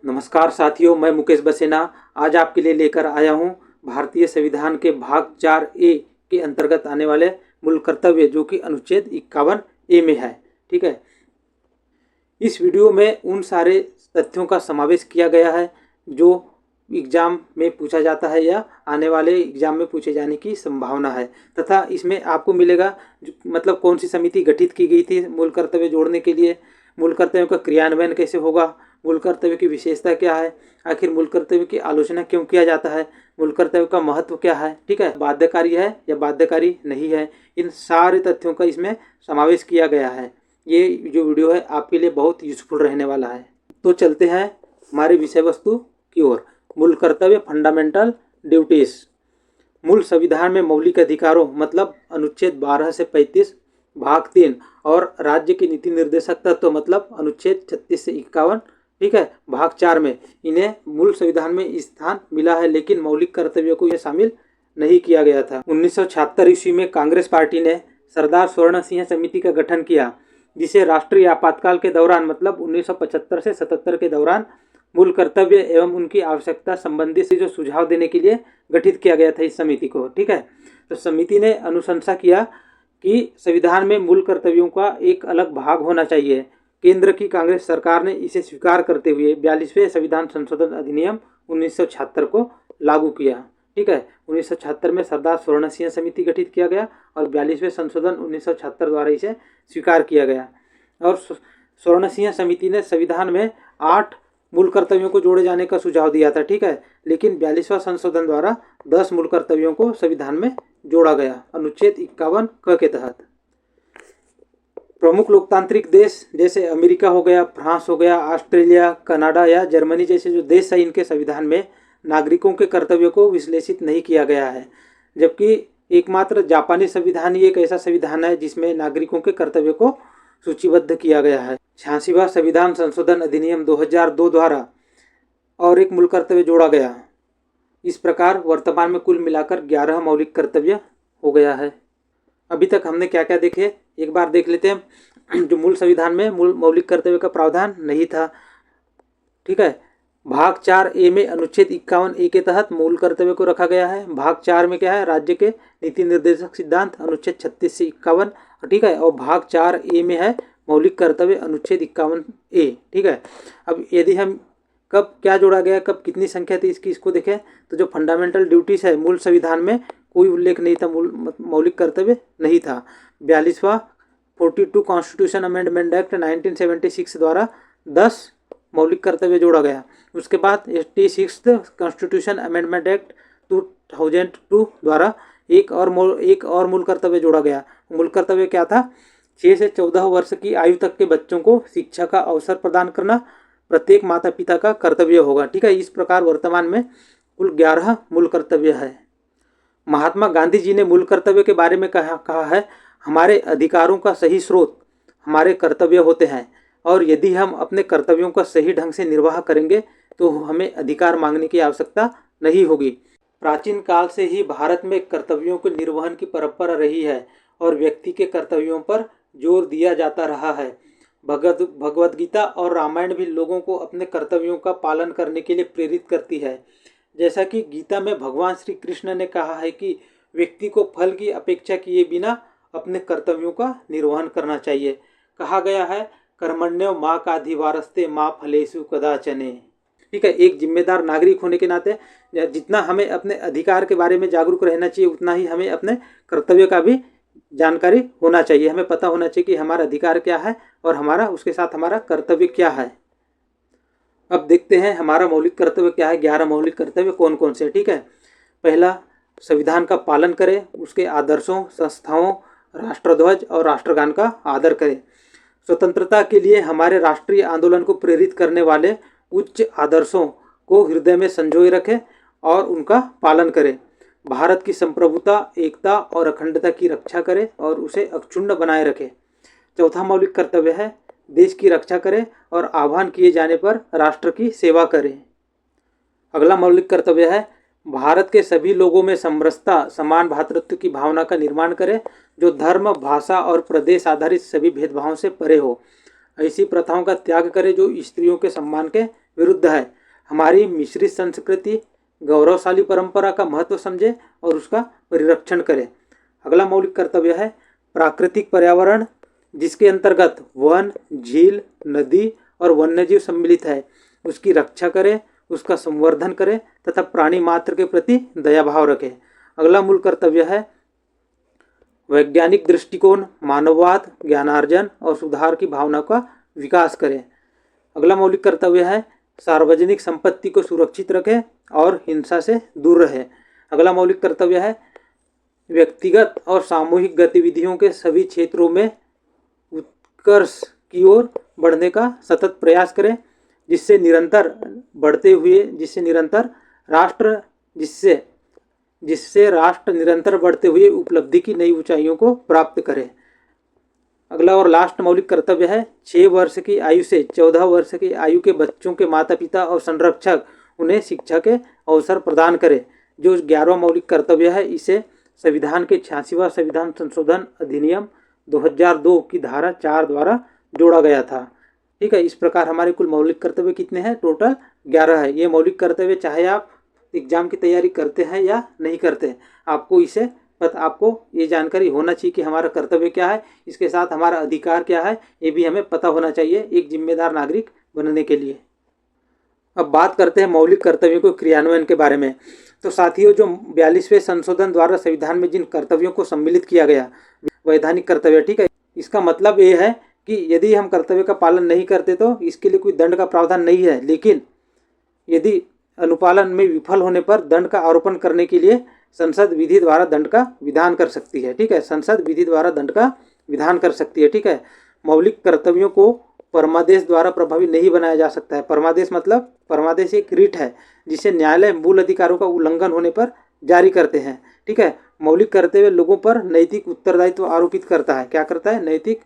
नमस्कार साथियों, मैं मुकेश बसेना आज आपके लिए लेकर आया हूं भारतीय संविधान के भाग 4A के अंतर्गत आने वाले मूल कर्तव्य, जो कि अनुच्छेद 51A में है। ठीक है, इस वीडियो में उन सारे तथ्यों का समावेश किया गया है जो एग्ज़ाम में पूछा जाता है या आने वाले एग्ज़ाम में पूछे जाने की संभावना है, तथा इसमें आपको मिलेगा मतलब कौन सी समिति गठित की गई थी मूल कर्तव्य जोड़ने के लिए, मूल कर्तव्यों का क्रियान्वयन कैसे होगा, मूल कर्तव्य की विशेषता क्या है, आखिर मूल कर्तव्य की आलोचना क्यों किया जाता है, मूल कर्तव्य का महत्व क्या है। ठीक है, बाध्यकारी है या बाध्यकारी नहीं है, इन सारे तथ्यों का इसमें समावेश किया गया है। ये जो वीडियो है आपके लिए बहुत यूजफुल रहने वाला है। तो चलते हैं हमारी विषय वस्तु की ओर। मूल कर्तव्य, फंडामेंटल ड्यूटीज। मूल संविधान में मौलिक अधिकारों मतलब अनुच्छेद 12 से 35 भाग 3 और राज्य के नीति निर्देशक तत्व मतलब अनुच्छेद 36 से 51, ठीक है, भाग 4 में इन्हें मूल संविधान में स्थान मिला है, लेकिन मौलिक कर्तव्यों को यह शामिल नहीं किया गया था। 1976 ईस्वी में कांग्रेस पार्टी ने सरदार स्वर्ण सिंह समिति का गठन किया, जिसे राष्ट्रीय आपातकाल के दौरान मतलब 1975 से 77 के दौरान मूल कर्तव्य एवं उनकी आवश्यकता संबंधी से जो सुझाव देने के लिए गठित किया गया था इस समिति को। ठीक है, तो समिति ने अनुशंसा किया कि संविधान में मूल कर्तव्यों का एक अलग भाग होना चाहिए। केंद्र की कांग्रेस सरकार ने इसे स्वीकार करते हुए 42वें संविधान संशोधन अधिनियम 1976 को लागू किया। ठीक है, 1976 में सरदार स्वर्ण सिंह समिति गठित किया गया और 42वें संशोधन 1976 द्वारा इसे स्वीकार किया गया। और स्वर्ण सिंह समिति ने संविधान में 8 मूल कर्तव्यों को जोड़े जाने का सुझाव दिया था। ठीक है, लेकिन 42वां संशोधन द्वारा 10 मूल कर्तव्यों को संविधान में जोड़ा गया अनुच्छेद 51 क के तहत। प्रमुख लोकतांत्रिक देश जैसे अमेरिका हो गया, फ्रांस हो गया, ऑस्ट्रेलिया, कनाडा या जर्मनी जैसे जो देश है, इनके संविधान में नागरिकों के कर्तव्यों को विश्लेषित नहीं किया गया है, जबकि एकमात्र जापानी संविधान ही एक ऐसा संविधान है जिसमें नागरिकों के कर्तव्यों को सूचीबद्ध किया गया है। 86वां संविधान संशोधन अधिनियम 2002 द्वारा और एक मूल कर्तव्य जोड़ा गया। इस प्रकार वर्तमान में कुल मिलाकर 11 मौलिक कर्तव्य हो गया है। अभी तक हमने क्या क्या देखे, एक बार देख लेते हैं। जो मूल संविधान में मूल मौलिक कर्तव्य का प्रावधान नहीं था। ठीक है, भाग 4A में अनुच्छेद 51A के तहत मूल कर्तव्य को रखा गया है। भाग 4 में क्या है, राज्य के नीति निर्देशक सिद्धांत अनुच्छेद 36 से 51। ठीक है, और भाग 4A में है मौलिक कर्तव्य अनुच्छेद 51A। ठीक है, अब यदि हम कब क्या जोड़ा गया, कब कितनी संख्या थी इसकी, इसको देखें तो जो फंडामेंटल ड्यूटीज है मूल संविधान में कोई उल्लेख नहीं था, मौलिक कर्तव्य नहीं था। 42वां 42 कॉन्स्टिट्यूशन अमेंडमेंट एक्ट 1976 द्वारा 10 मौलिक कर्तव्य जोड़ा गया। उसके बाद 86 कॉन्स्टिट्यूशन अमेंडमेंट एक्ट 2002 द्वारा एक और मूल कर्तव्य जोड़ा गया। मूल कर्तव्य क्या था, 6 से 14 वर्ष की आयु तक के बच्चों को शिक्षा का अवसर प्रदान करना प्रत्येक माता पिता का कर्तव्य होगा। ठीक है, इस प्रकार वर्तमान में कुल 11 मूल कर्तव्य है। महात्मा गांधी जी ने मूल कर्तव्य के बारे में कहा है, हमारे अधिकारों का सही स्रोत हमारे कर्तव्य होते हैं, और यदि हम अपने कर्तव्यों का सही ढंग से निर्वाह करेंगे तो हमें अधिकार मांगने की आवश्यकता नहीं होगी। प्राचीन काल से ही भारत में कर्तव्यों के निर्वहन की परंपरा रही है और व्यक्ति के कर्तव्यों पर जोर दिया जाता रहा है। भगवद गीता और रामायण भी लोगों को अपने कर्तव्यों का पालन करने के लिए प्रेरित करती है। जैसा कि गीता में भगवान श्री कृष्ण ने कहा है कि व्यक्ति को फल की अपेक्षा किए बिना अपने कर्तव्यों का निर्वहन करना चाहिए। कहा गया है, कर्मण्यो माँ काधिवारस्ते माँ फलेषु कदाचने। ठीक है, एक जिम्मेदार नागरिक होने के नाते जितना हमें अपने अधिकार के बारे में जागरूक रहना चाहिए, उतना ही हमें अपने कर्तव्य का भी जानकारी होना चाहिए। हमें पता होना चाहिए कि हमारा अधिकार क्या है और हमारा उसके साथ हमारा कर्तव्य क्या है। अब देखते हैं हमारा मौलिक कर्तव्य क्या है। 11 मौलिक कर्तव्य कौन कौन से। ठीक है, पहला, संविधान का पालन करें, उसके आदर्शों, संस्थाओं, राष्ट्रध्वज और राष्ट्रगान का आदर करें। स्वतंत्रता के लिए हमारे राष्ट्रीय आंदोलन को प्रेरित करने वाले उच्च आदर्शों को हृदय में संजोए रखें और उनका पालन करें। भारत की संप्रभुता, एकता और अखंडता की रक्षा करें और उसे अक्षुण्ण बनाए रखें। चौथा मौलिक कर्तव्य है, देश की रक्षा करें और आह्वान किए जाने पर राष्ट्र की सेवा करें। अगला मौलिक कर्तव्य है, भारत के सभी लोगों में समरसता, समान भ्रातृत्व की भावना का निर्माण करें, जो धर्म, भाषा और प्रदेश आधारित सभी भेदभावों से परे हो। ऐसी प्रथाओं का त्याग करें जो स्त्रियों के सम्मान के विरुद्ध है। हमारी मिश्रित संस्कृति, गौरवशाली परंपरा का महत्व समझे और उसका परिरक्षण करे। अगला मौलिक कर्तव्य है प्राकृतिक पर्यावरण, जिसके अंतर्गत वन, झील, नदी और वन्यजीव सम्मिलित है, उसकी रक्षा करें, उसका संवर्धन करें तथा प्राणी मात्र के प्रति दया भाव रखें। अगला मूल कर्तव्य है वैज्ञानिक दृष्टिकोण, मानववाद, ज्ञानार्जन और सुधार की भावना का विकास करें। अगला मौलिक कर्तव्य है सार्वजनिक संपत्ति को सुरक्षित रखें और हिंसा से दूर रहें। अगला मौलिक कर्तव्य है व्यक्तिगत और सामूहिक गतिविधियों के सभी क्षेत्रों में उत्कर्ष की ओर बढ़ने का सतत प्रयास करें, जिससे निरंतर राष्ट्र निरंतर बढ़ते हुए उपलब्धि की नई ऊंचाइयों को प्राप्त करे। अगला और लास्ट मौलिक कर्तव्य है 6 वर्ष की आयु से 14 वर्ष की आयु के बच्चों के माता पिता और संरक्षक उन्हें शिक्षा के अवसर प्रदान करें। जो 11वां मौलिक कर्तव्य है इसे संविधान के 86वां संविधान संशोधन अधिनियम 2002 की धारा 4 द्वारा जोड़ा गया था। ठीक है, इस प्रकार हमारे कुल मौलिक कर्तव्य कितने हैं? टोटल 11 है। ये मौलिक कर्तव्य चाहे आप एग्जाम की तैयारी करते हैं या नहीं करते हैं, आपको ये जानकारी होना चाहिए कि हमारा कर्तव्य क्या है, इसके साथ हमारा अधिकार क्या है, ये भी हमें पता होना चाहिए एक जिम्मेदार नागरिक बनने के लिए। अब बात करते हैं मौलिक कर्तव्यों को क्रियान्वयन के बारे में। तो साथियों, जो 42वें संशोधन द्वारा संविधान में जिन कर्तव्यों को सम्मिलित किया गया, वैधानिक कर्तव्य, ठीक है, इसका मतलब ये है कि यदि हम कर्तव्य का पालन नहीं करते तो इसके लिए कोई दंड का प्रावधान नहीं है, लेकिन यदि अनुपालन में विफल होने पर दंड का आरोपण करने के लिए संसद विधि द्वारा दंड का विधान कर सकती है। ठीक है, संसद विधि द्वारा दंड का विधान कर सकती है। ठीक है, मौलिक कर्तव्यों को परमादेश द्वारा प्रभावी नहीं बनाया जा सकता है। परमादेश एक रिट है जिसे न्यायालय मूल अधिकारों का उल्लंघन होने पर जारी करते हैं। ठीक है, मौलिक कर्तव्य लोगों पर नैतिक उत्तरदायित्व आरोपित करता है। क्या करता है? नैतिक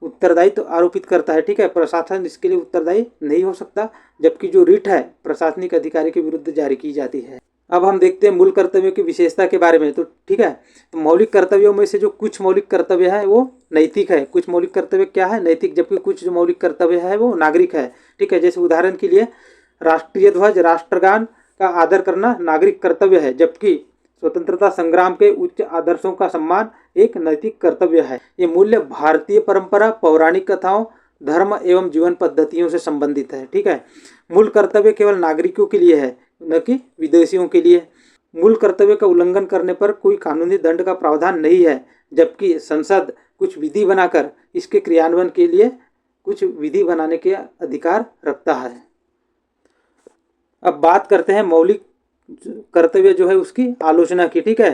उत्तरदायित्व आरोपित करता है। ठीक है, प्रशासन इसके लिए उत्तरदायी नहीं हो सकता, जबकि जो रिट है प्रशासनिक अधिकारी के विरुद्ध जारी की जाती है। अब हम देखते हैं मूल कर्तव्यों की विशेषता के बारे में। तो ठीक है, तो मौलिक कर्तव्यों में से जो कुछ मौलिक कर्तव्य है वो नैतिक है, कुछ मौलिक कर्तव्य क्या है? नैतिक, जबकि कुछ जो मौलिक कर्तव्य है वो नागरिक है। ठीक है, जैसे उदाहरण के लिए राष्ट्रीय ध्वज, राष्ट्रगान का आदर करना नागरिक कर्तव्य है, जबकि स्वतंत्रता संग्राम के उच्च आदर्शों का सम्मान एक नैतिक कर्तव्य है। ये मूल्य भारतीय परंपरा, पौराणिक कथाओं, धर्म एवं जीवन पद्धतियों से संबंधित है। ठीक है, मूल कर्तव्य केवल नागरिकों के लिए है, न कि विदेशियों के लिए। मूल कर्तव्य का उल्लंघन करने पर कोई कानूनी दंड का प्रावधान नहीं है, जबकि संसद कुछ विधि बनाकर इसके क्रियान्वयन के लिए कुछ विधि बनाने के अधिकार रखता है। अब बात करते हैं मौलिक कर्तव्य जो है उसकी आलोचना की। ठीक है,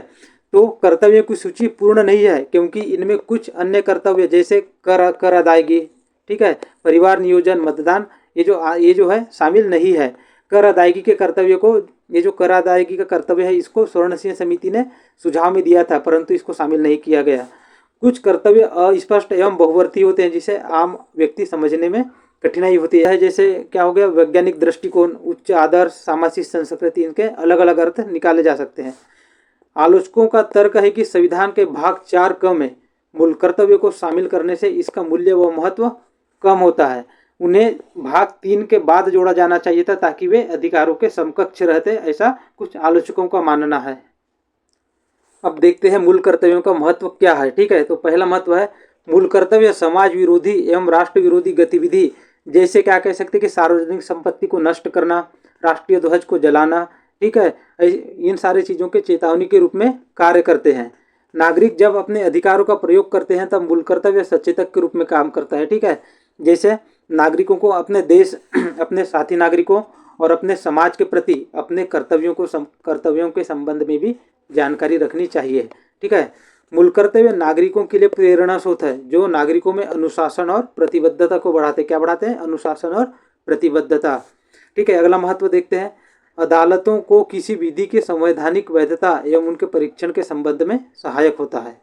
तो कर्तव्य की सूची पूर्ण नहीं है, क्योंकि इनमें कुछ अन्य कर्तव्य जैसे कर अदायगी, ठीक है, परिवार नियोजन, मतदान, ये जो है शामिल नहीं है। कर अदायगी के कर्तव्य को, ये जो कर अदायगी का कर्तव्य है इसको स्वर्ण सिंह समिति ने सुझाव में दिया था, परंतु इसको शामिल नहीं किया गया। कुछ कर्तव्य अस्पष्ट एवं बहुवर्ती होते हैं, जिसे आम व्यक्ति समझने में कठिनाई होती है। जैसे क्या हो गया? वैज्ञानिक दृष्टिकोण, उच्च आदर्श, सामाजिक संस्कृति, इनके अलग अलग अर्थ निकाले जा सकते हैं। आलोचकों का तर्क है कि संविधान के भाग 4 में मूल कर्तव्य को शामिल करने से इसका मूल्य व महत्व कम होता है। उन्हें भाग 3 के बाद जोड़ा जाना चाहिए था, ताकि वे अधिकारों के समकक्ष रहते, ऐसा कुछ आलोचकों का मानना है। अब देखते हैं मूल कर्तव्यों का महत्व क्या है। ठीक है, तो पहला महत्व है मूल कर्तव्य समाज विरोधी एवं राष्ट्र विरोधी गतिविधि, जैसे क्या कह सकते हैं कि सार्वजनिक संपत्ति को नष्ट करना, राष्ट्रीय ध्वज को जलाना, ठीक है, इन सारी चीज़ों के चेतावनी के रूप में कार्य करते हैं। नागरिक जब अपने अधिकारों का प्रयोग करते हैं तब मूल कर्तव्य सचेतक के रूप में काम करता है। ठीक है, जैसे नागरिकों को अपने देश, अपने साथी नागरिकों और अपने समाज के प्रति अपने कर्तव्यों के संबंध में भी जानकारी रखनी चाहिए। ठीक है, मूल कर्तव्य नागरिकों के लिए प्रेरणा स्रोत है, जो नागरिकों में अनुशासन और प्रतिबद्धता को बढ़ाते। क्या बढ़ाते हैं? अनुशासन और प्रतिबद्धता। ठीक है, अगला महत्व देखते हैं। अदालतों को किसी विधि की संवैधानिक वैधता एवं उनके परीक्षण के संबंध में सहायक होता है।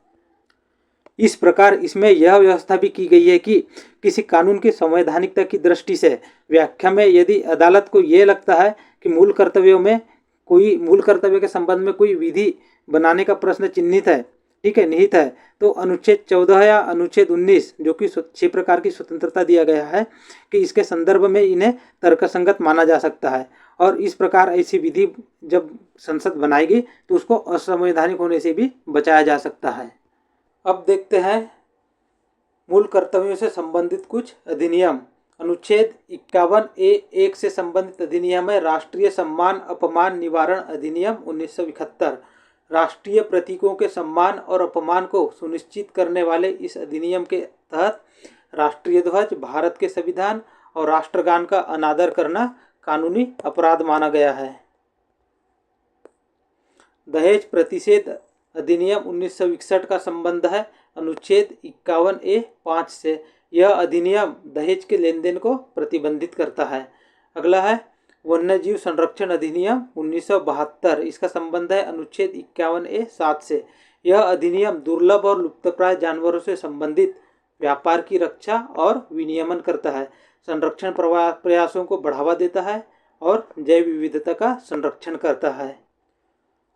इस प्रकार इसमें यह व्यवस्था भी की गई है कि किसी कानून की संवैधानिकता की दृष्टि से व्याख्या में यदि अदालत को ये लगता है कि मूल कर्तव्य के संबंध में कोई विधि बनाने का प्रश्न चिन्हित है, ठीक है, निहित है। तो अनुच्छेद 14 या अनुच्छेद 19 जो कि 6 प्रकार की स्वतंत्रता दिया गया है कि इसके संदर्भ में इन्हें तर्कसंगत माना जा सकता है, और इस प्रकार ऐसी विधि जब संसद बनाएगी तो उसको असंवैधानिक होने से भी बचाया जा सकता है। अब देखते हैं मूल कर्तव्यों से संबंधित कुछ अधिनियम। अनुच्छेद 51A(1) से संबंधित अधिनियम है राष्ट्रीय सम्मान अपमान निवारण अधिनियम 1971। राष्ट्रीय प्रतीकों के सम्मान और अपमान को सुनिश्चित करने वाले इस अधिनियम के तहत राष्ट्रीय ध्वज, भारत के संविधान और राष्ट्रगान का अनादर करना कानूनी अपराध माना गया है। दहेज प्रतिषेध अधिनियम 1961 का संबंध है अनुच्छेद 51A(5) से। यह अधिनियम दहेज के लेन देन को प्रतिबंधित करता है। अगला है वन्यजीव संरक्षण अधिनियम 1972। इसका संबंध है अनुच्छेद 51A(7) से। यह अधिनियम दुर्लभ और लुप्तप्राय जानवरों से संबंधित व्यापार की रक्षा और विनियमन करता है, संरक्षण प्रयासों को बढ़ावा देता है और जैव विविधता का संरक्षण करता है।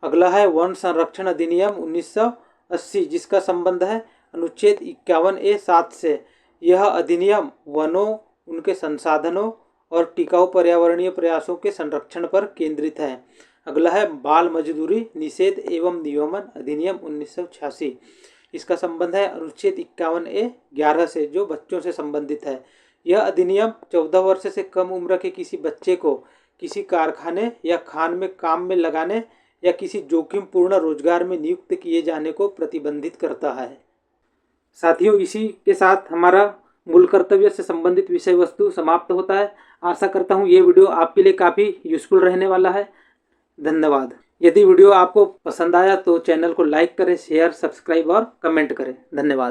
अगला है वन संरक्षण अधिनियम 1980, जिसका संबंध है अनुच्छेद 51A(7) से। यह अधिनियम वनों, उनके संसाधनों और टिकाऊ पर्यावरणीय प्रयासों के संरक्षण पर केंद्रित है। अगला है बाल मजदूरी निषेध एवं नियमन अधिनियम 1986। इसका संबंध है अनुच्छेद 51A(11) से, जो बच्चों से संबंधित है। यह अधिनियम 14 वर्ष से कम उम्र के किसी बच्चे को किसी कारखाने या खान में काम में लगाने या किसी जोखिमपूर्ण रोजगार में नियुक्त किए जाने को प्रतिबंधित करता है। साथियों, इसी के साथ हमारा मूल कर्तव्य से संबंधित विषय वस्तु समाप्त होता है। आशा करता हूँ ये वीडियो आपके लिए काफ़ी यूजफुल रहने वाला है। धन्यवाद। यदि वीडियो आपको पसंद आया तो चैनल को लाइक करें, शेयर, सब्सक्राइब और कमेंट करें। धन्यवाद।